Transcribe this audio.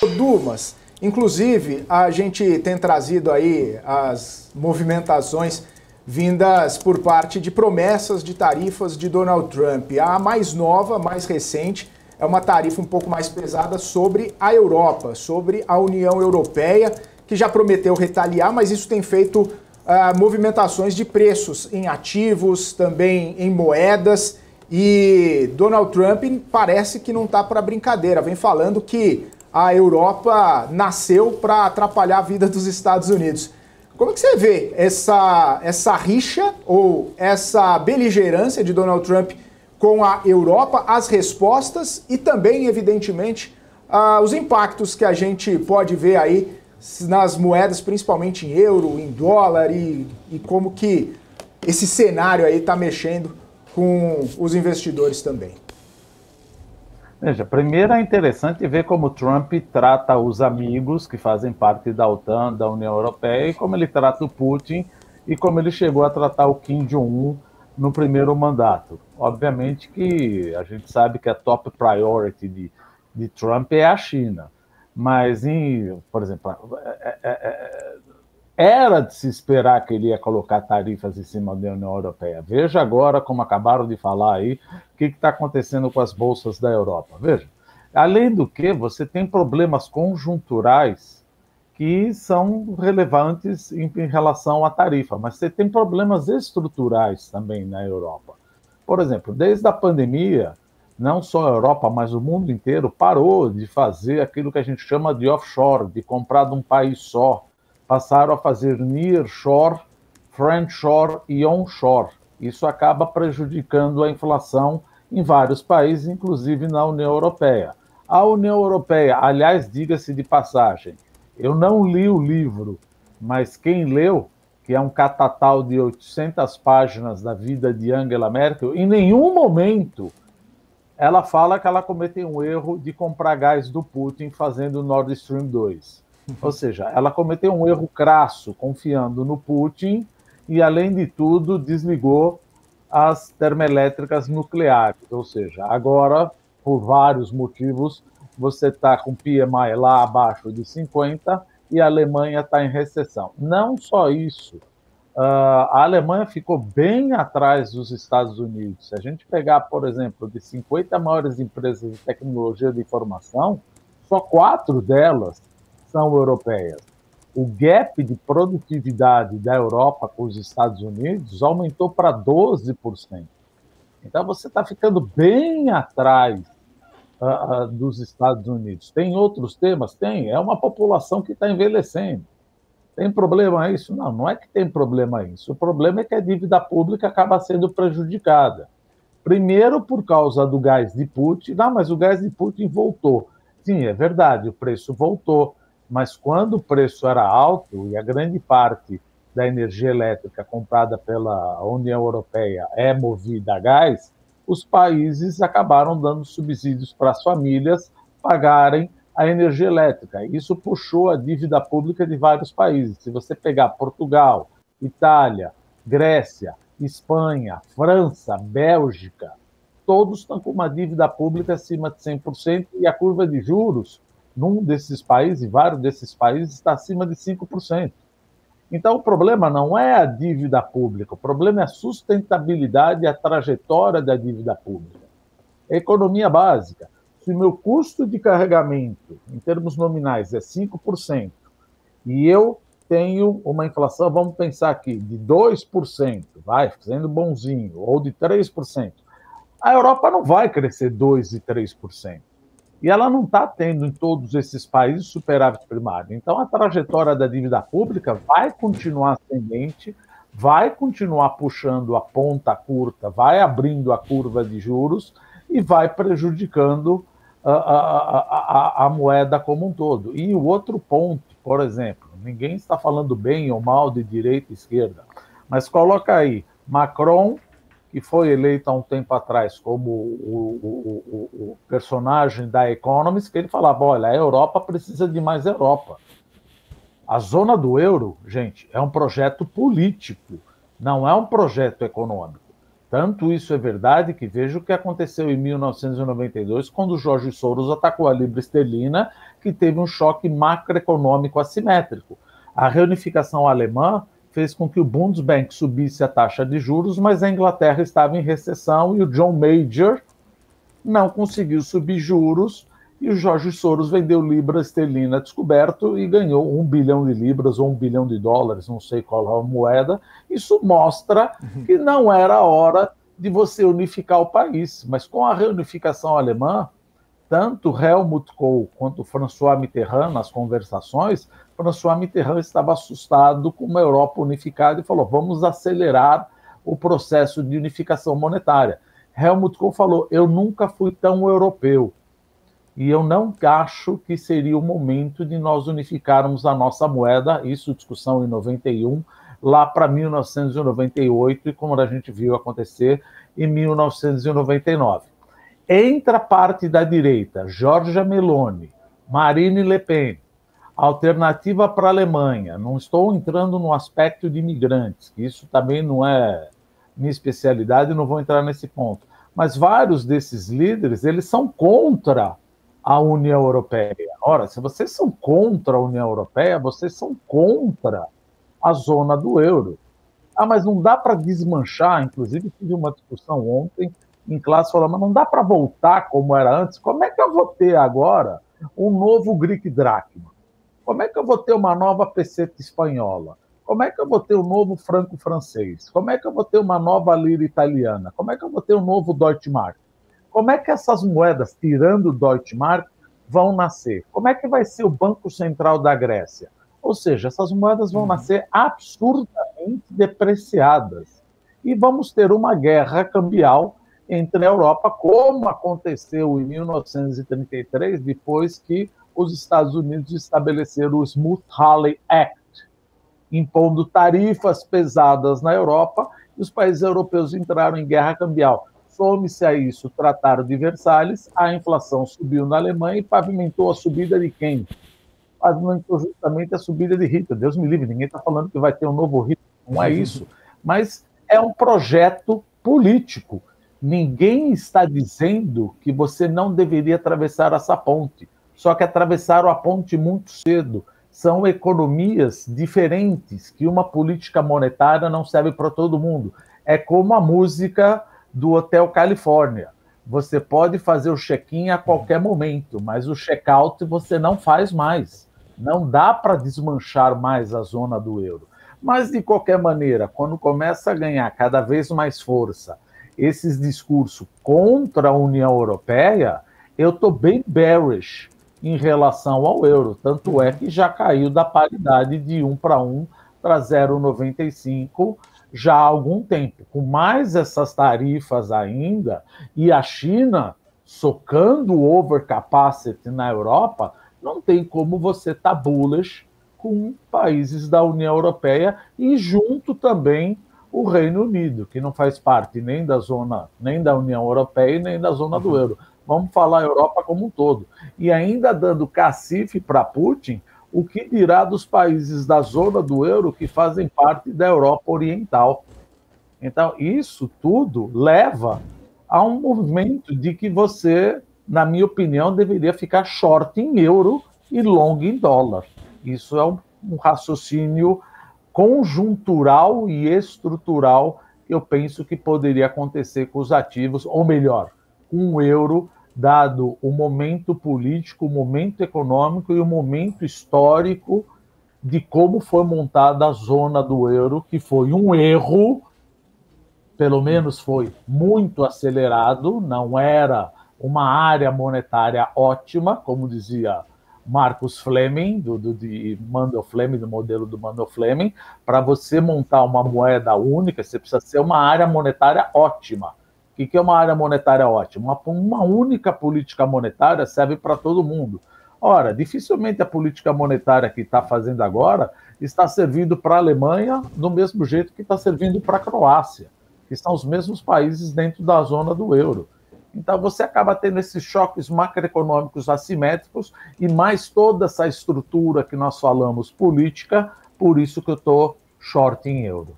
Dumas, inclusive, a gente tem trazido aí as movimentações vindas por parte de promessas de tarifas de Donald Trump. A mais nova, mais recente, é uma tarifa um pouco mais pesada sobre a Europa, sobre a União Europeia, que já prometeu retaliar, mas isso tem feito movimentações de preços em ativos, também em moedas, e Donald Trump parece que não está para brincadeira, vem falando que a Europa nasceu para atrapalhar a vida dos Estados Unidos. Como é que você vê essa rixa ou essa beligerância de Donald Trump com a Europa, as respostas e também, evidentemente, os impactos que a gente pode ver aí nas moedas, principalmente em euro, em dólar e como que esse cenário aí está mexendo com os investidores também? Veja, primeiro é interessante ver como Trump trata os amigos que fazem parte da OTAN, da União Europeia, e como ele trata o Putin e como ele chegou a tratar o Kim Jong-un no primeiro mandato. Obviamente que a gente sabe que a top priority de Trump é a China, mas, por exemplo, era de se esperar que ele ia colocar tarifas em cima da União Europeia. Veja agora, como acabaram de falar aí, o que está acontecendo com as bolsas da Europa. Veja, além do que, você tem problemas conjunturais que são relevantes em relação à tarifa, mas você tem problemas estruturais também na Europa. Por exemplo, desde a pandemia, não só a Europa, mas o mundo inteiro parou de fazer aquilo que a gente chama de offshore, de comprar de um país só. Passaram a fazer nearshore, friendshore e onshore. Isso acaba prejudicando a inflação em vários países, inclusive na União Europeia. A União Europeia, aliás, diga-se de passagem, eu não li o livro, mas quem leu, que é um catatal de 800 páginas da vida de Angela Merkel, em nenhum momento ela fala que ela cometeu um erro de comprar gás do Putin fazendo o Nord Stream 2. Ou seja, ela cometeu um erro crasso confiando no Putin e, além de tudo, desligou as termoelétricas nucleares. Ou seja, agora, por vários motivos, você está com PMI lá abaixo de 50 e a Alemanha está em recessão. Não só isso, a Alemanha ficou bem atrás dos Estados Unidos. Se a gente pegar, por exemplo, de 50 maiores empresas de tecnologia de informação, só 4 delas são europeias. O gap de produtividade da Europa com os Estados Unidos aumentou para 12%. Então, você está ficando bem atrás dos Estados Unidos. Tem outros temas? Tem. É uma população que está envelhecendo. Tem problema isso? Não, não é que tem problema isso. O problema é que a dívida pública acaba sendo prejudicada. Primeiro, por causa do gás de Putin. Não, mas o gás de Putin voltou. Sim, é verdade, o preço voltou. Mas quando o preço era alto e a grande parte da energia elétrica comprada pela União Europeia é movida a gás, os países acabaram dando subsídios para as famílias pagarem a energia elétrica. Isso puxou a dívida pública de vários países. Se você pegar Portugal, Itália, Grécia, Espanha, França, Bélgica, todos estão com uma dívida pública acima de 100% e a curva de juros num desses países, vários desses países, está acima de 5%. Então, o problema não é a dívida pública, o problema é a sustentabilidade e a trajetória da dívida pública. É economia básica. Se o meu custo de carregamento, em termos nominais, é 5%, e eu tenho uma inflação, vamos pensar aqui, de 2%, vai, sendo bonzinho, ou de 3%, a Europa não vai crescer 2% e 3%. E ela não está tendo em todos esses países superávit primário. Então, a trajetória da dívida pública vai continuar ascendente, vai continuar puxando a ponta curta, vai abrindo a curva de juros e vai prejudicando a moeda como um todo. E o outro ponto, por exemplo, ninguém está falando bem ou mal de direita e esquerda, mas coloca aí, Macron, que foi eleito há um tempo atrás como o personagem da Economist, que ele falava, olha, a Europa precisa de mais Europa. A zona do euro, gente, é um projeto político, não é um projeto econômico. Tanto isso é verdade que veja o que aconteceu em 1992, quando o Jorge Soros atacou a libra esterlina, que teve um choque macroeconômico assimétrico. A reunificação alemã fez com que o Bundesbank subisse a taxa de juros, mas a Inglaterra estava em recessão e o John Major não conseguiu subir juros, e o Jorge Soros vendeu libra esterlina descoberto e ganhou 1 bilhão de libras ou 1 bilhão de dólares, não sei qual é a moeda. Isso mostra que não era a hora de você unificar o país. Mas com a reunificação alemã, tanto Helmut Kohl quanto François Mitterrand, nas conversações, François Mitterrand estava assustado com uma Europa unificada e falou, vamos acelerar o processo de unificação monetária. Helmut Kohl falou, eu nunca fui tão europeu. E eu não acho que seria o momento de nós unificarmos a nossa moeda, isso discussão em 91, lá para 1998, e como a gente viu acontecer em 1999. Entra a parte da direita, Giorgia Meloni, Marine Le Pen, alternativa para a Alemanha. Não estou entrando no aspecto de imigrantes, que isso também não é minha especialidade, não vou entrar nesse ponto. Mas vários desses líderes, eles são contra a União Europeia. Ora, se vocês são contra a União Europeia, vocês são contra a zona do euro. Ah, mas não dá para desmanchar, inclusive tive uma discussão ontem em classe, falando, mas não dá para voltar como era antes? Como é que eu vou ter agora um novo Greek Drachma? Como é que eu vou ter uma nova peseta espanhola? Como é que eu vou ter um novo franco francês? Como é que eu vou ter uma nova lira italiana? Como é que eu vou ter um novo Deutschmark? Como é que essas moedas, tirando o Deutschmark, vão nascer? Como é que vai ser o Banco Central da Grécia? Ou seja, essas moedas vão nascer absurdamente depreciadas. E vamos ter uma guerra cambial entre a Europa, como aconteceu em 1933, depois que os Estados Unidos estabeleceram o Smoot-Hawley Act, impondo tarifas pesadas na Europa, e os países europeus entraram em guerra cambial. Some-se a isso o Tratado de Versalhes, a inflação subiu na Alemanha e pavimentou a subida de quem? Pavimentou justamente a subida de Hitler. Deus me livre, ninguém está falando que vai ter um novo Hitler, não é isso. Mas é um projeto político. Ninguém está dizendo que você não deveria atravessar essa ponte, só que atravessaram a ponte muito cedo. São economias diferentes, que uma política monetária não serve para todo mundo. É como a música do Hotel Califórnia. Você pode fazer o check-in a qualquer momento, mas o check-out você não faz mais. Não dá para desmanchar mais a zona do euro. Mas, de qualquer maneira, quando começa a ganhar cada vez mais força esses discursos contra a União Europeia, eu estou bem bearish em relação ao euro. Tanto é que já caiu da paridade de 1 para 1 para 0,95 já há algum tempo. Com mais essas tarifas ainda, e a China socando o overcapacity na Europa, não tem como você estar bullish com países da União Europeia e junto também o Reino Unido, que não faz parte nem da zona, nem da União Europeia e nem da zona do euro. Vamos falar Europa como um todo. E ainda dando cacife para Putin, o que dirá dos países da zona do euro que fazem parte da Europa Oriental. Então, isso tudo leva a um movimento de que você, na minha opinião, deveria ficar short em euro e long em dólar. Isso é um raciocínio conjuntural e estrutural que eu penso que poderia acontecer com os ativos, ou melhor, com o euro, dado o momento político, o momento econômico e o momento histórico de como foi montada a zona do euro, que foi um erro, pelo menos foi muito acelerado, não era uma área monetária ótima, como dizia Marcus Fleming, de Mandel Fleming, do modelo do Mandel Fleming. Para você montar uma moeda única, você precisa ser uma área monetária ótima. O que é uma área monetária ótima? Uma única política monetária serve para todo mundo. Ora, dificilmente a política monetária que está fazendo agora está servindo para a Alemanha do mesmo jeito que está servindo para a Croácia, que são os mesmos países dentro da zona do euro. Então você acaba tendo esses choques macroeconômicos assimétricos e mais toda essa estrutura que nós falamos política, por isso que eu estou short em euro.